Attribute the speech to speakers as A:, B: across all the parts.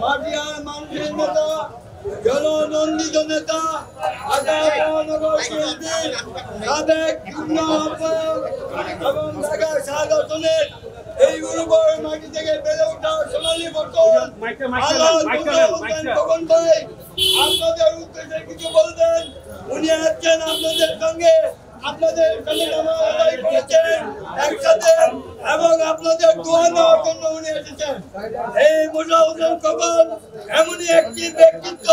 A: মাটিয়ার মানুষের নেতা, জননন্দিত নেতা, মহানগর বিএনপির সাবেক যুগ্ম আহ্বায়ক এবং ঢাকা শাহজাহানের এই উর্বর মাটি থেকে বেড়ে ওঠা সোনালী ফসল খোকন ভাই আপনাদের উদ্দেশ্যে কিছু বলবেন। উনি আছেন আপনাদের সঙ্গে, আপনাদের সঙ্গে নামাজ আদায় করেছেন একসাথে এবং আপনাদের দোয়া নেওয়ার জন্য উনি এসেছেন। এই মোশাররফ খোকন এমনই একটি ব্যক্তিত্ব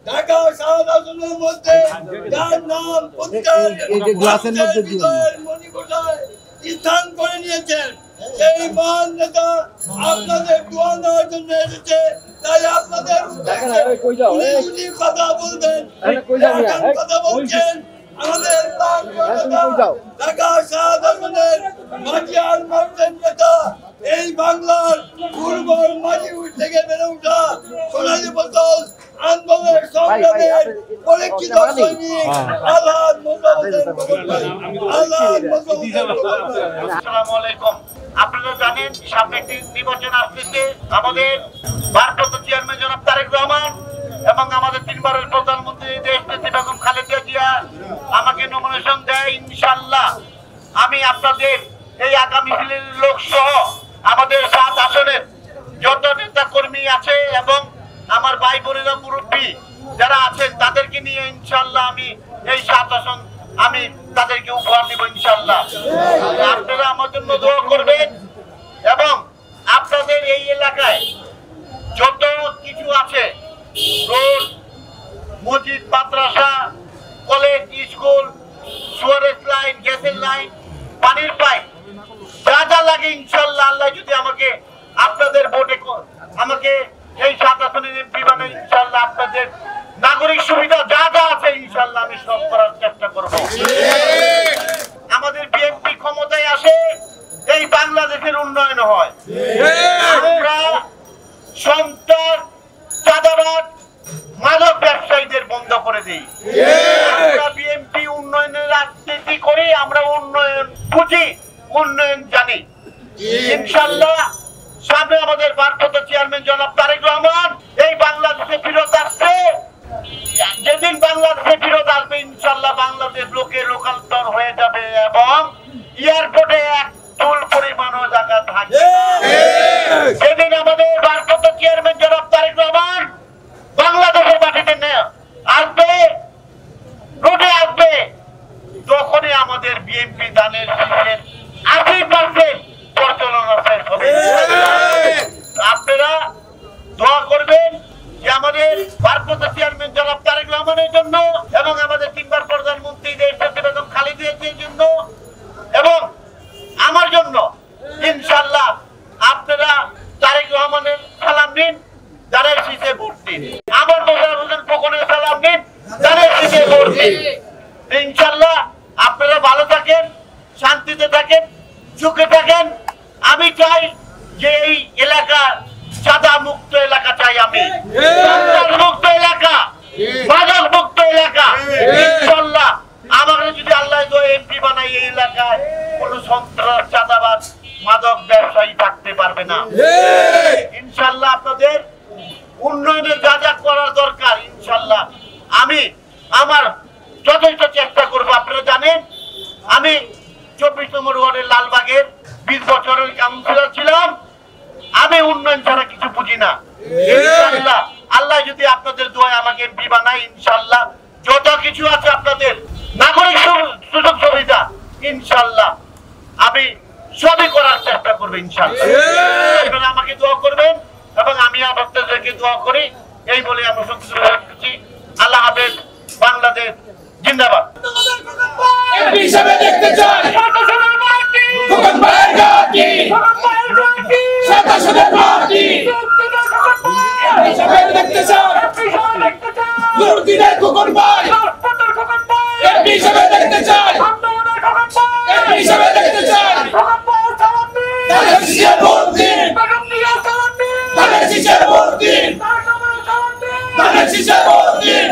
A: ঢাকা শাহজাহানের মধ্যে যার নাম মণিকোঠায় স্থান করে নিয়েছেন। সেই মহান নেতা আপনাদের দোয়া নেওয়ার জন্য এসেছে, তাই আপনাদের উদ্দেশ্যে কথা বলবেন। কথা বলছেন আমাদের ঢাকা শাহজাহানের মাটিয়ার মানুষের নেতা, এই বাংলার উর্বর মাটি থেকে বেড়ে ওঠা সোনালী ফসল আন্দোলনের সংগ্রামের পরীক্ষিত সৈনিক আলহাজ
B: আসসালামু আলাইকুম। আপনারা জানেন সামনে একটি নির্বাচন আসতেছে। আমাদের ভারপ্রাপ্ত চেয়ারম্যান জনাব তারেক রহমান এবং আমাদের 3 বারের প্রধানমন্ত্রী দেশনেত্রী বেগম খালেদা জিয়া আমাকে নমিনেশন দেয়। ইনশাআল্লাহ আমি আপনাদের এই আগামী দিনের লোক সহ আমাদের 7 আসনের যত নেতা কর্মী আছে এবং আমার ভাই বোনেরা মুরব্বী যারা আছেন তাদেরকে নিয়ে ইনশাআল্লাহ আমি এই 7 আসন আমি তাদেরকে উপহার দিব ইনশাআল্লাহ। আপনারা আমার জন্য দোয়া করবেন এবং আপনাদের এই এলাকায় যত কিছু আছে, রোড, মসজিদ, মাদ্রাসা, কলেজ, স্কুল, সুয়ারেজ লাইন, গ্যাসের লাইন, পানির পাইপ, যা যা লাগে ইনশাআল্লাহ আল্লাহ যদি আমাকে আপনাদের ভোটে আমাকে এই 7 আসনের এমপি বানায় ইনশাআল্লাহ আপনাদের নাগরিক সুবিধা যা যা আছে ইনশাআল্লাহ আমি সব করার চেষ্টা করব। আমাদের বিএনপি ক্ষমতায় আসে এই বাংলাদেশের উন্নয়ন হয়। আমরা সন্ত্রাস, চাঁদাবাদ, মাদক ব্যবসায়ীদের বন্ধ করে দিই। আমরা বিএনপি উন্নয়নের রাজনীতি করি, আমরা উন্নয়ন বুঝি, উন্নয়ন জানি। ইনশাআল্লাহ সামনে আমাদের ভারপ্রাপ্ত চেয়ারম্যান জনাব তারেক রহমান এই বাংলাদেশে ফিরত আসছে। যেদিন বাংলাদেশে ফিরত আসবে ইনশাআল্লাহ বাংলাদেশ লোকান্তর হয়ে যাবে এবং এয়ারপোর্টে এক চুল পরিমাণও জায়গা থাকবে। যেদিন আমাদের ভারপ্রাপ্ত চেয়ারম্যান জনাব তারেক রহমান বাংলাদেশের মাটিতে আসবে, রোডে আসবে, তখনই আমাদের বিএনপি দানের শীষের 80% প্রচলনা শেষ হবে। আপনারা দোয়া করবেন যে আমাদের ভারপ্রাপ্ত চেয়ারম্যান জনাব তারেক রহমানের জন্য এবং আমাদের 3 বার প্রধানমন্ত্রী দেশনেত্রী বেগম খালেদা জিয়ার জন্য এবং আমার জন্য ইনশাআল্লাহ আপনারা তারেক রহমানের সালাম নিন, দানের শীষে ভোট দিন। আমার মোশাররফ খোকনের সালাম নিন, দানের শীষে ভোট দিন। ইনশাআল্লাহ আপনারা ভালো থাকেন, শান্তিতে থাকেন, সুখে থাকেন। আমি চাই যে এই এলাকা চাঁদা মুক্ত এলাকা চাই, আমি মুক্ত এলাকা, মাদক মুক্ত এলাকা। ইনশাআল্লাহ আমাকে যদি আল্লাহ এমপি বানাই এই এলাকায় কোনো সন্ত্রাস, চাঁদাবাজ, মাদক ব্যবসায়ী থাকতে পারবে না। ইনশাআল্লাহ আপনাদের উন্নয়নের যা যা করার দরকার ইনশাআল্লাহ আমি আমার যথেষ্ট চেষ্টা করব। আপনারা জানেন আমি 24 নম্বর ওয়ার্ডের লালবাগের 20 বছরের কাউন্সিলর ছিলাম। আমি উন্নয়ন ছাড়া কিছু বুঝি না। ইনশাআল্লাহ আল্লাহ যদি আপনাদের দোয়ায় আমাকে এমপি বানায় ইনশাআল্লাহ যত কিছু আছে আপনাদের নাগরিক সুযোগ সুবিধা ইনশাআল্লাহ আমি সবই করার চেষ্টা করব ইনশাআল্লাহ। আপনারা আমাকে দোয়া করবেন এবং আমি আপনাদেরকে দোয়া করি। এই বলে আমি সংক্ষিপ্ত রাখছি। আল্লাহ হাফেজ। বাংলাদেশ জিন্দাবাদ।
C: এমপি হিসেবে দেখতে চাই খোকন ভাইয়ের জাতি, সাতাশনের পার্টি এমপি হিসেবে দেখতে চাই দুর্দিনের খোকন ভাই, এমপি হিসেবে দেখতে চাই, এমপি হিসেবে দেখতে চাই ধানের শীষে ভোট দিন, ধানের শীষে ভোট দিন, ধানের শীষে ভোট দিন।